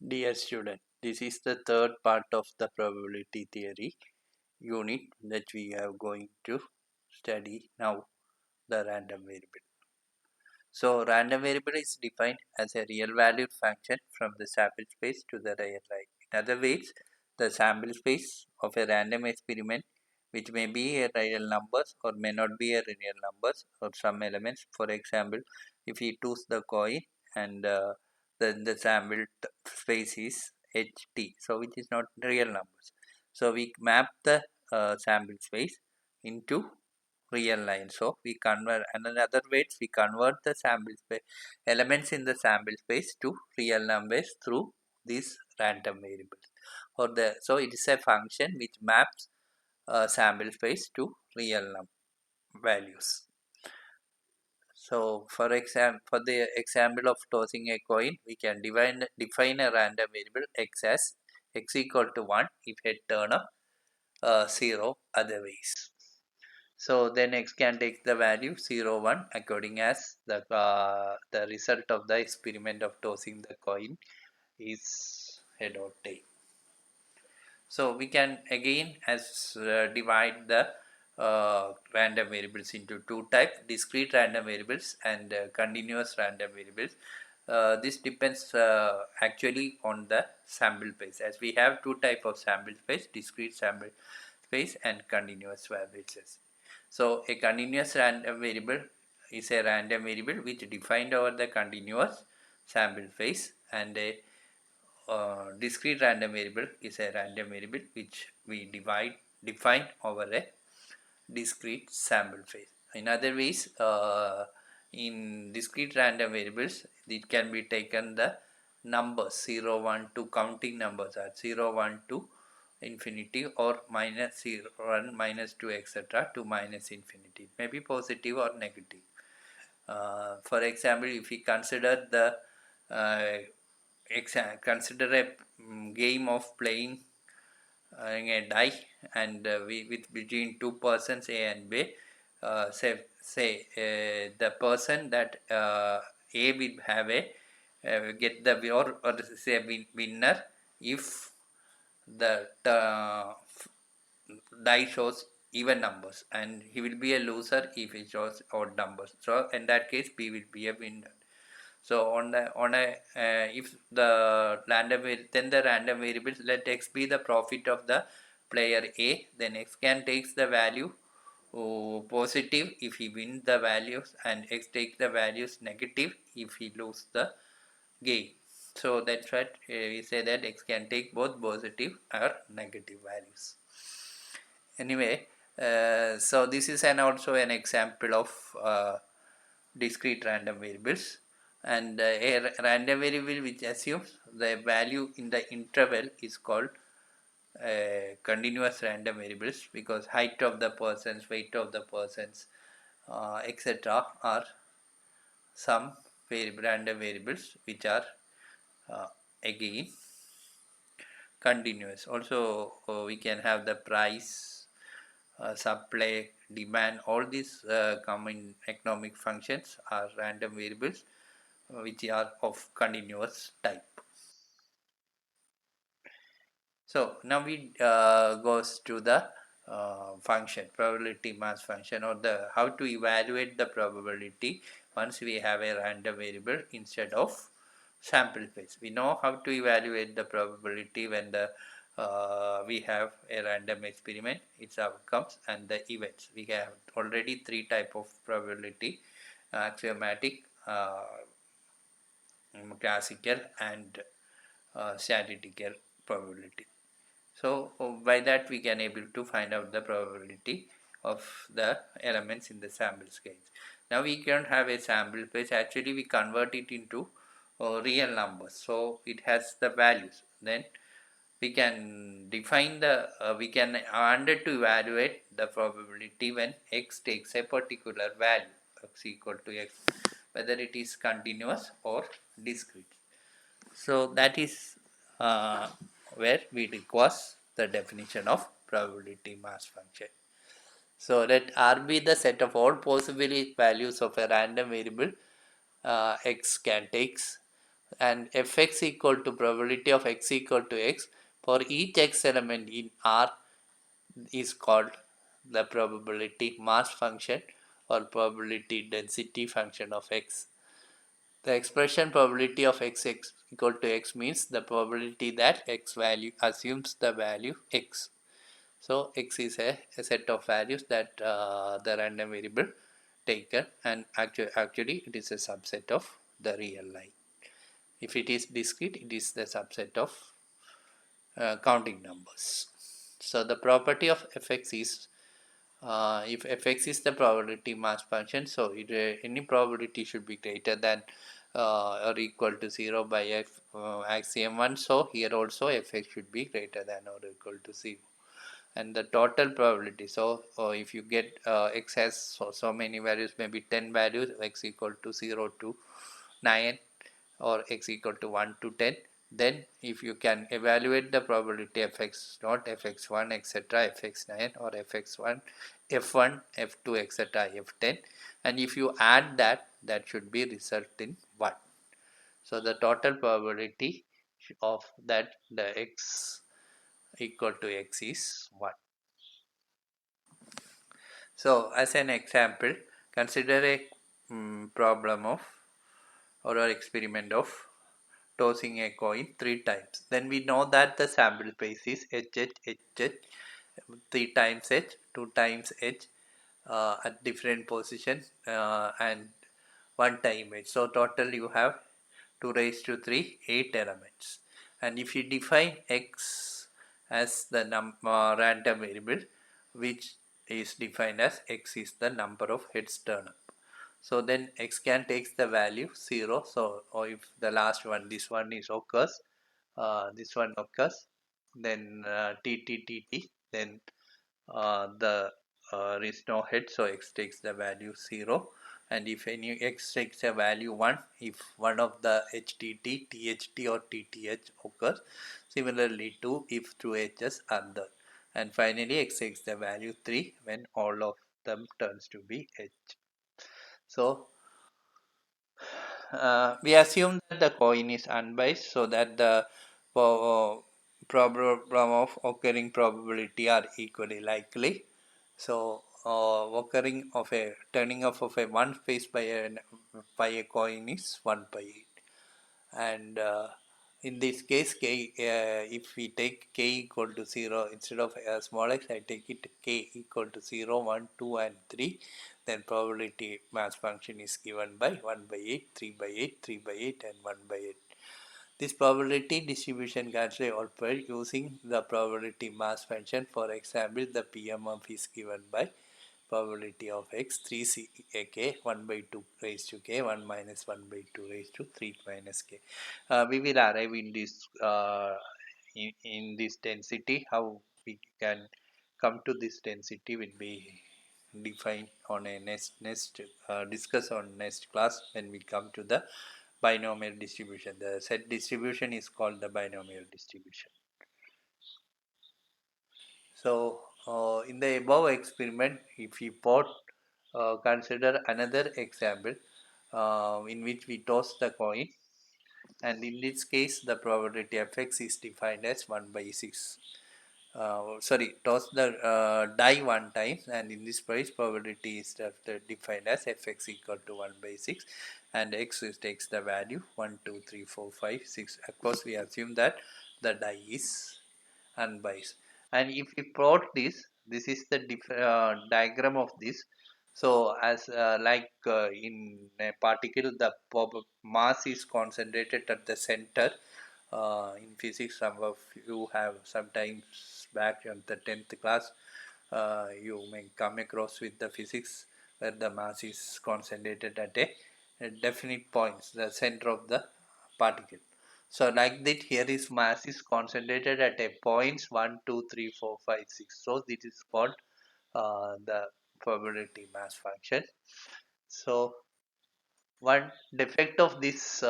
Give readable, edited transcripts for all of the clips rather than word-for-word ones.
Dear student, this is the third part of the probability theory unit that we are going to study now, the random variable. So, random variable is defined as a real valued function from the sample space to the real line. In other words, the sample space of a random experiment, which may be a real numbers or may not be a real numbers or some elements. For example, if we choose the coin and then the sample space is ht, so which is not real numbers. So we map the sample space into real line. So we convert, and in other words, we convert the sample space elements in the sample space to real numbers through these random variables. So it is a function which maps sample space to real values. So for the example of tossing a coin, we can define a random variable x as x equal to 1 if head turn up 0 otherwise. So then x can take the value 0, 1 according as the result of the experiment of tossing the coin is head or tail. So we can again divide the random variables into two types: discrete random variables and continuous random variables. This depends actually on the sample space, as we have two type of sample space: discrete sample space and continuous variables. So a continuous random variable is a random variable which defined over the continuous sample space, and a discrete random variable is a random variable which we define over a discrete sample space. In other ways, in discrete random variables, it can be taken the numbers 0, 1, 2, counting numbers are 0, 1, 2 infinity, or minus 0, 1, minus 2, etc. to minus infinity. It may be positive or negative. For example, if we consider the consider a game of playing a die, and we with between two persons A and B. The person that A will have a get the or say winner if the die shows even numbers, and he will be a loser if he shows odd numbers. So in that case, B will be a winner. So if the random variables, let x be the profit of the player A, then x can takes the value positive if he wins the values, and x takes the values negative if he lose the game. So that's what we say, that x can take both positive or negative values. Anyway, so this is also an example of discrete random variables, and a random variable which assumes the value in the interval is called continuous random variables, because height of the persons, weight of the persons, etc. are some random variables which are again continuous. Also we can have the price, supply, demand. All these common economic functions are random variables which are of continuous type. So now we goes to the function, probability mass function, or the how to evaluate the probability once we have a random variable instead of sample space. We know how to evaluate the probability when the we have a random experiment, its outcomes and the events. We have already three type of probability: axiomatic, classical, and statistical probability. So by that we can able to find out the probability of the elements in the sample space. Now we can have a sample space. Actually we convert it into real numbers, so it has the values. Then we can define the we can under to evaluate the probability when x takes a particular value, x equal to x, whether it is continuous or discrete. So that is where we require the definition of probability mass function. So let R be the set of all possible values of a random variable x can takes and fx equal to probability of x equal to x for each x element in R is called the probability mass function or probability density function of x. The expression probability of x equal to x means the probability that x value assumes the value x. So x is a set of values that the random variable taken, and actually it is a subset of the real line. If it is discrete, it is the subset of counting numbers. So the property of fx is if fx is the probability mass function, so any probability should be greater than or equal to 0 by axiom 1. So here also fx should be greater than or equal to 0. And the total probability, so if you get x has so many values, maybe 10 values, x equal to 0 to 9 or x equal to 1 to 10, then if you can evaluate the probability fx0, fx1, etc., fx9 or fx1, f1, f2, etc., f10, and if you add that, that should be result in 1. So the total probability of that the x equal to x is 1. So as an example, consider a problem of or an experiment of tossing a coin 3 times. Then we know that the sample space is h, 3 times h, 2 times h at different position and 1 time h. So total you have 2 raised to 3, 8 elements. And if you define x as the random variable, which is defined as x is the number of heads turned up. So then x can take the value 0. So or if the last one, this one is occurs, this one occurs, then t, then the is no head, so x takes the value 0. And if any x takes a value 1, if one of the htt, tht or tth occurs, similarly 2 if two h's are there. And finally x takes the value 3 when all of them turns to be h. So we assume that the coin is unbiased, so that the problem of occurring probability are equally likely. So occurring of a turning off of a one face by a coin is 1 by 8. And in this case, if we take k equal to 0, instead of small x, I take it k equal to 0, 1, 2 and 3, then probability mass function is given by 1 by 8, 3 by 8, 3 by 8 and 1 by 8. This probability distribution can be obtained using the probability mass function. For example, the PMF is given by probability of x 3 c k 1 by 2 raised to k 1 minus 1 by 2 raised to 3 minus k. We will arrive in this in this density. How we can come to this density will be defined on a next discuss on next class when we come to the binomial distribution. The set distribution is called the binomial distribution. So in the above experiment, if we consider another example in which we toss the coin, and in this case the probability of x is defined as 1 by 6. Toss the die 1 time, and in this case probability is defined as fx equal to 1 by 6, and x takes the value 1, 2, 3, 4, 5, 6. Of course we assume that the die is unbiased. And if we plot this is the diagram of this. So as in a particle, the mass is concentrated at the center. In physics, some of you have sometimes back in the 10th class, you may come across with the physics where the mass is concentrated at a definite points, the center of the particle. So like that, here is mass is concentrated at a points 1, 2, 3, 4, 5, 6. So this is called the probability mass function. So one defect of this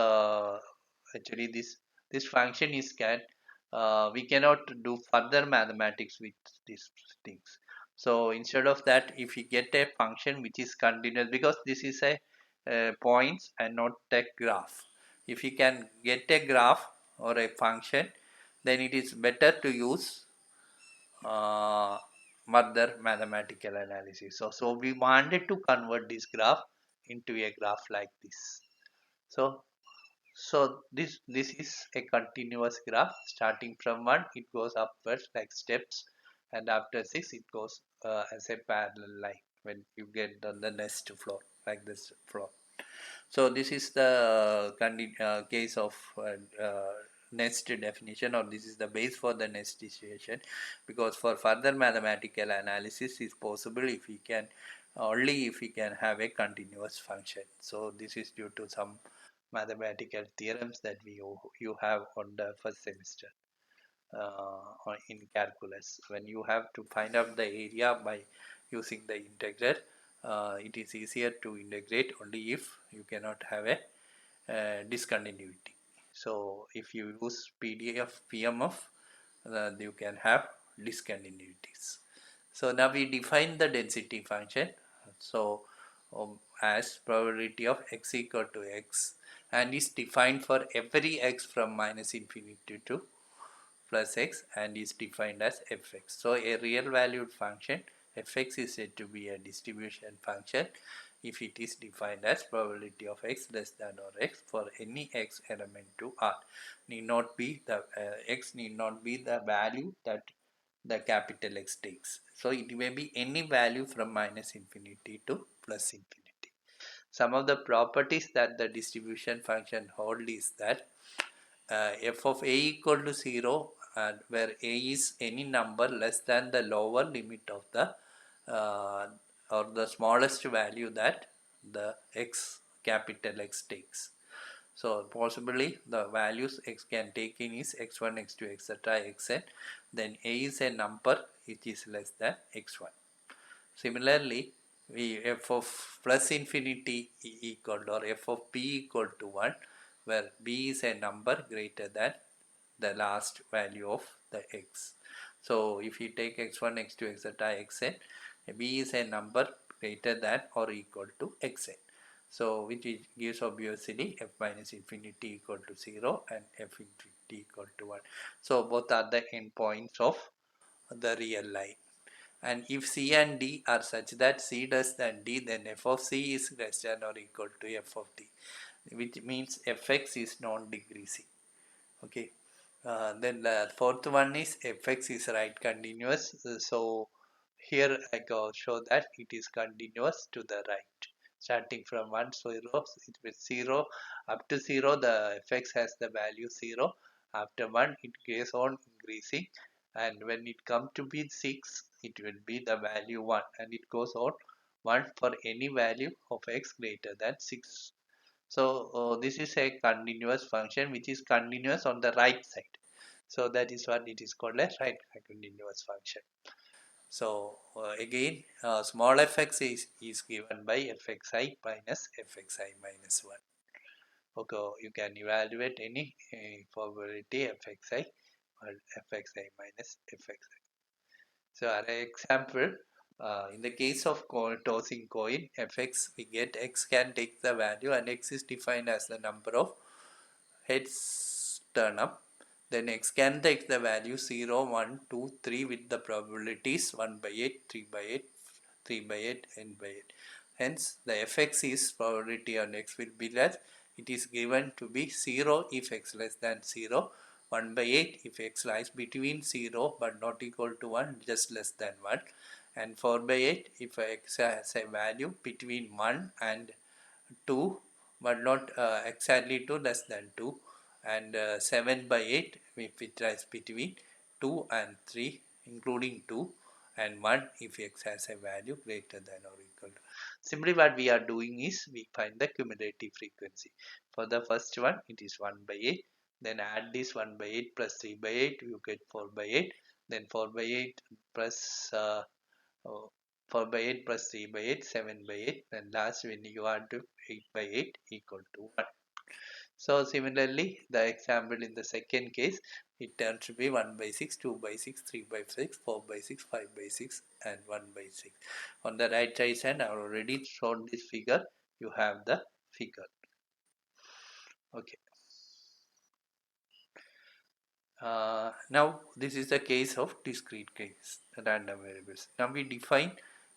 actually this function is we cannot do further mathematics with these things. So instead of that, if we get a function which is continuous, because this is a points and not a graph, If you can get a graph or a function, then it is better to use further mathematical analysis. So we wanted to convert this graph into a graph like this. So this is a continuous graph. Starting from 1, it goes upwards like steps, and after 6, it goes as a parallel line when you get on the next floor, like this floor. So this is the case of nest definition, or this is the base for the nest situation, because for further mathematical analysis is possible if we can only if we can have a continuous function. So this is due to some mathematical theorems that you have on the first semester in calculus. When you have to find out the area by using the integral, it is easier to integrate only if you cannot have a discontinuity. So if you use PDF, PMF, you can have discontinuities. So now we define the density function. So as probability of x equal to x, and is defined for every x from minus infinity to plus x, and is defined as fx. So a real valued function fx is said to be a distribution function if it is defined as probability of x less than or x for any x element to R. Need not be the x need not be the value that the capital X takes. So it may be any value from minus infinity to plus infinity. Some of the properties that the distribution function hold is that f of a equal to 0, where a is any number less than the lower limit of the or the smallest value that the x capital X takes. So possibly the values x can take in is x1, x2, etc. xn. Then a is a number which is less than x1. Similarly, we f of plus infinity equal to, or f of b equal to 1, where b is a number greater than the last value of the x. So if you take x1, x2, etc. xn, b is a number greater than or equal to xn. So which gives obviously f minus infinity equal to 0 and f infinity equal to 1. So both are the endpoints of the real line. And if c and d are such that c less than d, then f of c is less than or equal to f of d, which means fx is non-decreasing. Okay. Then the fourth one is fx is right continuous. So here I go show that it is continuous to the right. Starting from 1, 0, it with 0 up to 0, the fx has the value 0. After 1, it goes on increasing, and when it comes to be 6, it will be the value 1, and it goes on 1 for any value of x greater than 6. So this is a continuous function which is continuous on the right side. So that is what it is called a right continuous function. So again, small fx is given by fxi minus fxi minus 1. Okay, you can evaluate any probability fxi or fxi minus fxi. So an example, in the case of tossing coin, fx, we get x can take the value, and x is defined as the number of heads turn up. Then x can take the value 0, 1, 2, 3 with the probabilities 1 by 8, 3 by 8, 3 by 8, n by 8. Hence, the fx is probability on x will be less. It is given to be 0 if x less than 0, 1 by 8 if x lies between 0 but not equal to 1, just less than 1, and 4 by 8 if x has a value between 1 and 2 but not exactly 2, less than 2, and 7 by 8 if it lies between 2 and 3 including 2, and 1 if x has a value greater than or equal to. Simply what we are doing is we find the cumulative frequency. For the first one, it is 1 by 8. Then add this 1 by 8 plus 3 by 8, you get 4 by 8. Then 4 by 8 plus 4 by 8 plus 3 by 8, 7 by 8. Then last when you add to 8 by 8 equal to 1. So similarly, the example in the second case, it turns to be 1 by 6, 2 by 6, 3 by 6, 4 by 6, 5 by 6, and 1 by 6. On the right side hand, I have already shown this figure. You have the figure. Okay. Now this is the case of discrete case random variables. Now we define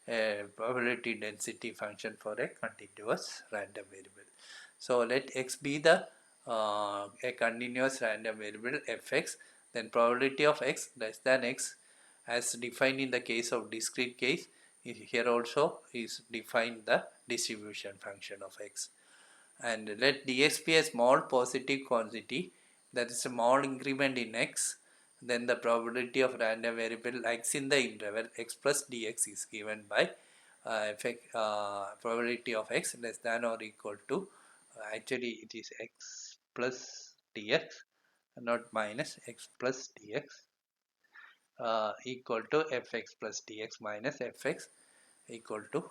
a probability density function for a continuous random variable. So let x be the a continuous random variable fx, then probability of x less than x as defined in the case of discrete case. Here also is defined the distribution function of x, and let dx be a small positive quantity, that is a small increment in x, then the probability of random variable x in the interval x plus dx is given by probability of x less than or equal to actually it is x plus dx, not minus, x plus dx equal to fx plus dx minus fx equal to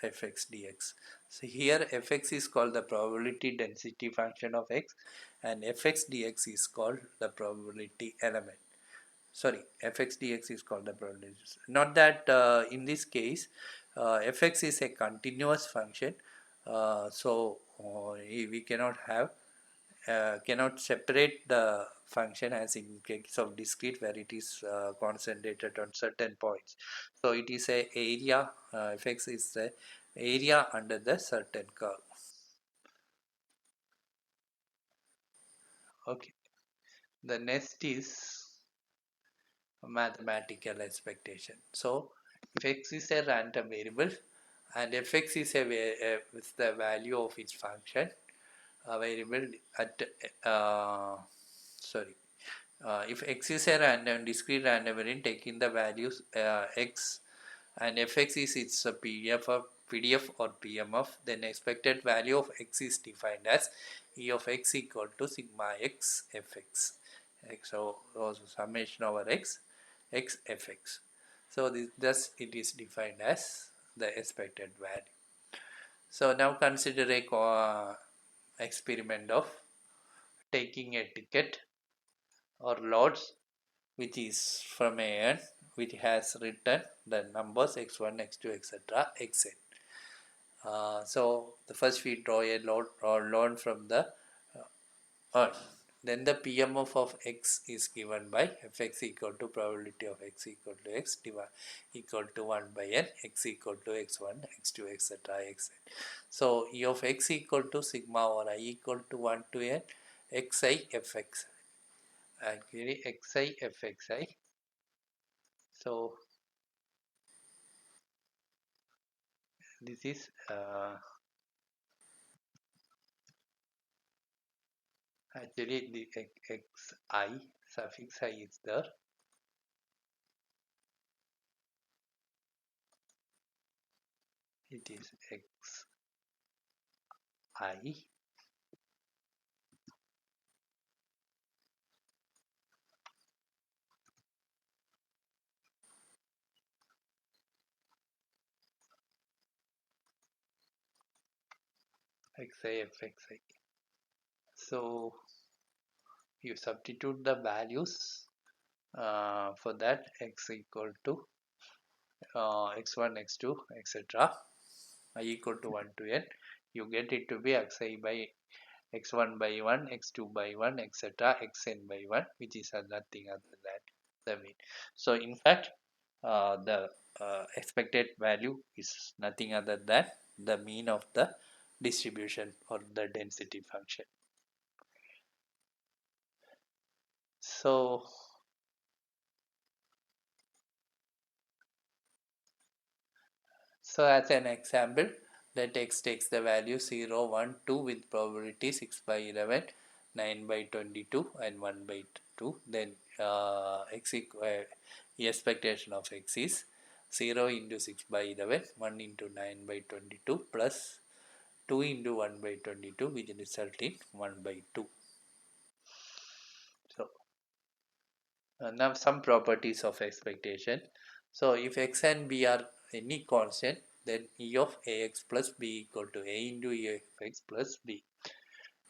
fx dx. So here fx is called the probability density function of x and fx dx is called the probability element. Sorry, fx dx is called the probability. Not that in this case fx is a continuous function, so we cannot have cannot separate the function as in case of discrete where it is concentrated on certain points. So it is a area, fx is the area under the certain curve. Okay, the next is mathematical expectation. So if x is a random variable and fx is is the value of its function variable at sorry if x is a random discrete random variable taking the values x and fx is its PDF or PMF, then expected value of x is defined as E of x equal to sigma x fx. So summation over x fx. So thus it is defined as the expected value. So now consider a experiment of taking a ticket or loads which is from an which has written the numbers x1 x2 etc xn. So the first we draw a load or loan from the earth. Then the PMF of x is given by fx equal to probability of x equal to x equal to 1 by n, x equal to x1 x2 etc xn. So E of x equal to sigma or I equal to 1 to n xi fx, actually xi fxi. So this is actually the xi suffix I is there. It is xi xi fxi. So you substitute the values for that x equal to x1 x2 etc I equal to 1 to n, you get it to be xi by x1 by 1 x2 by 1 etc xn by 1, which is nothing other than the mean. So in fact the expected value is nothing other than the mean of the distribution or the density function. So as an example, let x takes the value 0, 1, 2 with probability 6 by 11, 9 by 22 and 1 by 2. Then expectation of x is 0 into 6 by 11, 1 into 9 by 22 plus 2 into 1 by 22, which result in 1 by 2. So now some properties of expectation. So if x and b are any constant, then E of ax plus b equal to a into E of x plus b.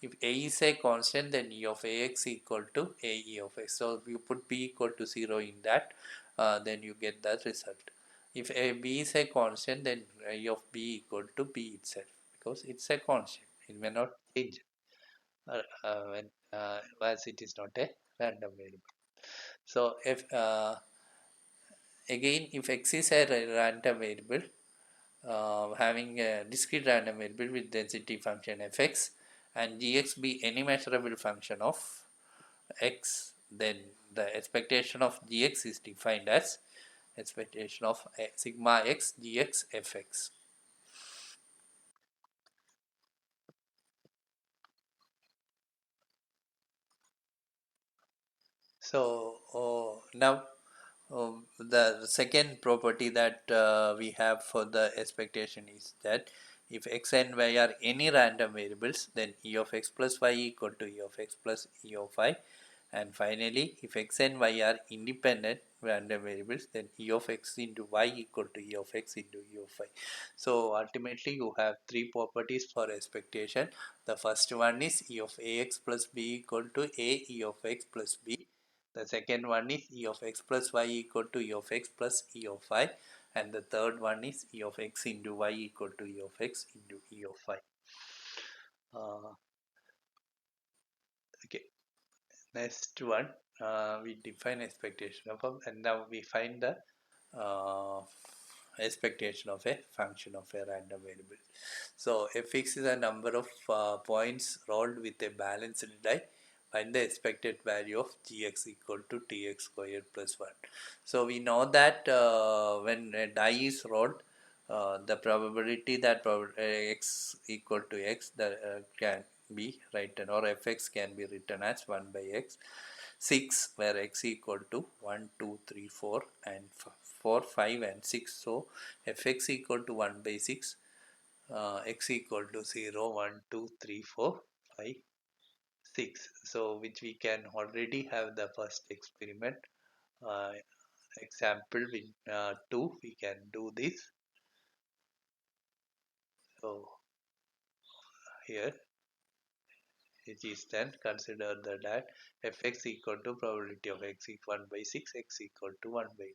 If a is a constant, then E of ax equal to a E of x. So if you put b equal to 0 in that, then you get that result. If b is a constant, then E of b equal to b itself, because it's a constant. It may not change when as it is not a random variable. So if again, if x is a random variable having a discrete random variable with density function fx, and gx be any measurable function of x, then the expectation of gx is defined as expectation of sigma x gx fx. So now the second property that we have for the expectation is that if x and y are any random variables, then e of x plus y equal to e of x plus e of y. And finally, if x and y are independent random variables, then e of x into y equal to e of x into e of y. So ultimately, you have three properties for expectation. The first one is e of ax plus b equal to a e of x plus b. The second one is e of x plus y equal to e of x plus e of y. And the third one is e of x into y equal to e of x into e of y. Okay, next one, we define expectation of, and now we find the uh, expectation of a function of a random variable. So fx is a number of points rolled with a balanced die. Find the expected value of gx equal to tx squared plus 1. So we know that when a die is rolled, the probability that x equal to x that can be written, or fx can be written as 1 by x 6, where x equal to 1 2 3 4 and 4 5 and 6. So fx equal to 1 by 6, x equal to 0 1 2 3 4 5 6. So which we can already have the first experiment uh, example with 2 we can do this. So here it is then consider that fx equal to probability of x equal 1 by 6, x equal to 1 by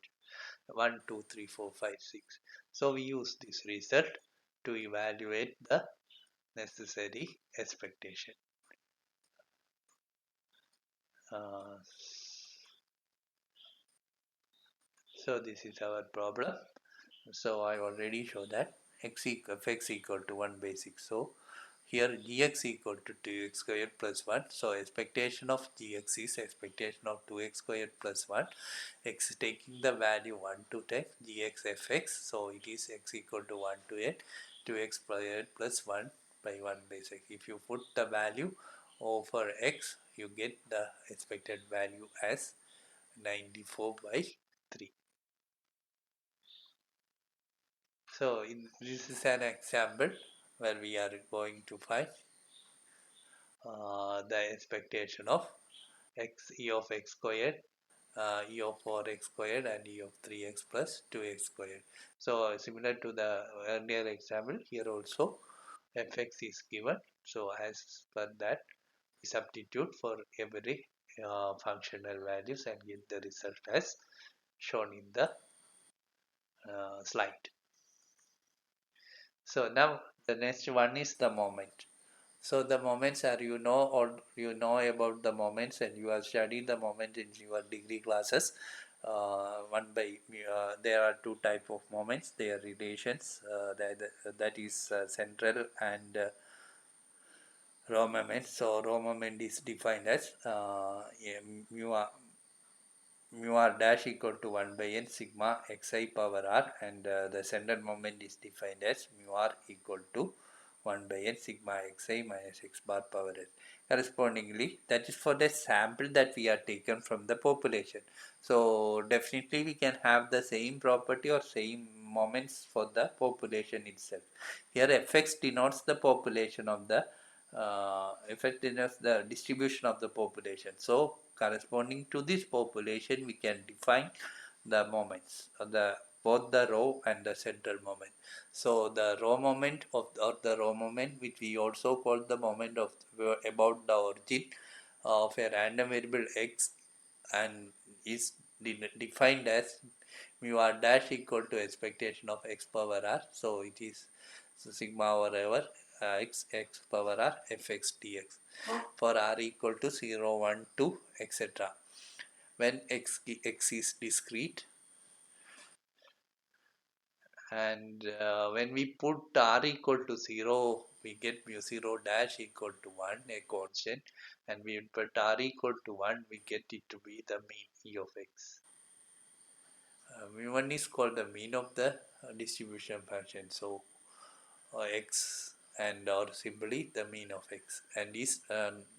1 2 3 4 5 6. So we use this result to evaluate the necessary expectation. uh, so this is our problem. So I already showed that fx equal to 1 by 6. So here gx equal to 2x squared plus 1. So expectation of gx is expectation of 2x squared plus 1. X taking the value 1 to 10 gx fx. So it is x equal to 1 to 8 2x squared plus 1 by 1 by 6. If you put the value over x, you get the expected value as 94 by 3. So this is an example where we are going to find the expectation of x e of x squared, e of 4x squared, and e of 3x plus 2x squared. So similar to the earlier example, here also fx is given. So as per that, we substitute for every functional values and get the result as shown in the slide. So now the next one is the moment. So the moments are, or you know about the moments, and you have studied the moment in your degree classes. There are two type of moments. They are relations. That is central and row moment. So row moment is defined as mu r, mu r dash equal to 1 by n sigma xi power r, and the central moment is defined as mu r equal to 1 by n sigma xi minus x bar power n. Correspondingly, that is for the sample that we are taken from the population. So definitely we can have the same property or same moments for the population itself. Here fx denotes the population of the effectiveness, the distribution of the population. So corresponding to this population, we can define the moments, the both the row and the central moment. So the row moment or the row moment, which we also call the moment of about the origin of a random variable x, and is defined as mu r dash equal to expectation of x power r. So it is sigma over x power r fx dx for r equal to 0 1 2 etc. when x is discrete, and when we put r equal to 0, we get mu 0 dash equal to 1, a constant, and we put r equal to 1, we get it to be the mean e of x. Mu1 is called the mean of the distribution function, so x and or simply the mean of x, and is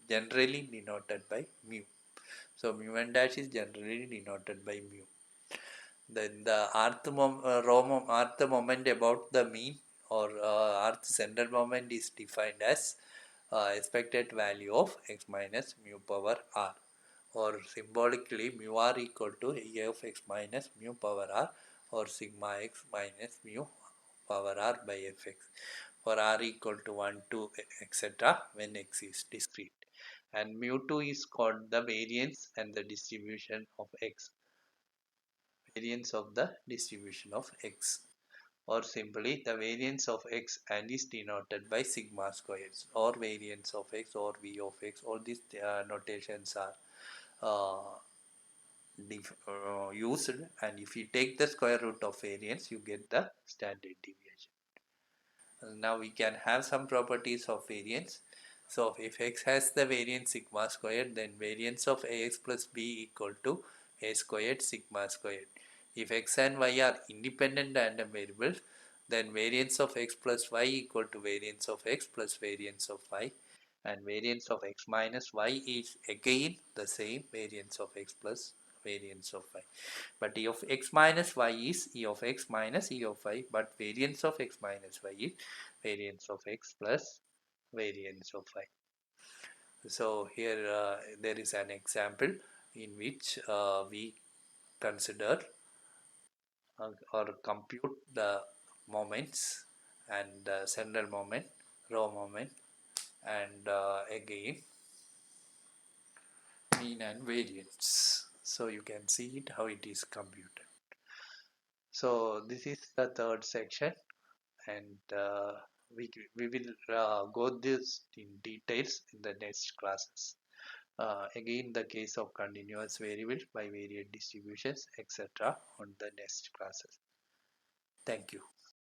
generally denoted by mu. So mu1 dash is generally denoted by mu. Then the rth moment about the mean or rth central moment is defined as expected value of x minus mu power r, or symbolically mu r equal to e of x minus mu power r, or sigma x minus mu power r by fx, for r equal to 1 to etc. when x is discrete. And mu2 is called the variance and the distribution of x, variance of the distribution of x, or simply the variance of x, and is denoted by sigma squares, or variance of x, or v of x. All these notations are uh, used, and if you take the square root of variance, you get the standard deviation. Now we can have some properties of variance. So if x has the variance sigma squared, then variance of ax plus b equal to a squared sigma squared. If x and y are independent random variables, then variance of x plus y equal to variance of x plus variance of y, and variance of x minus y is again the same variance of x plus variance of y. But e of x minus y is e of x minus e of y, but variance of x minus y is variance of x plus variance of y. So here there is an example in which we consider or compute the moments, and central moment, row moment, and again mean and variance. So you can see it how it is computed. So this is the third section, and we will go this in details in the next classes. Again, the case of continuous variable, bivariate distributions, etc. on the next classes. Thank you.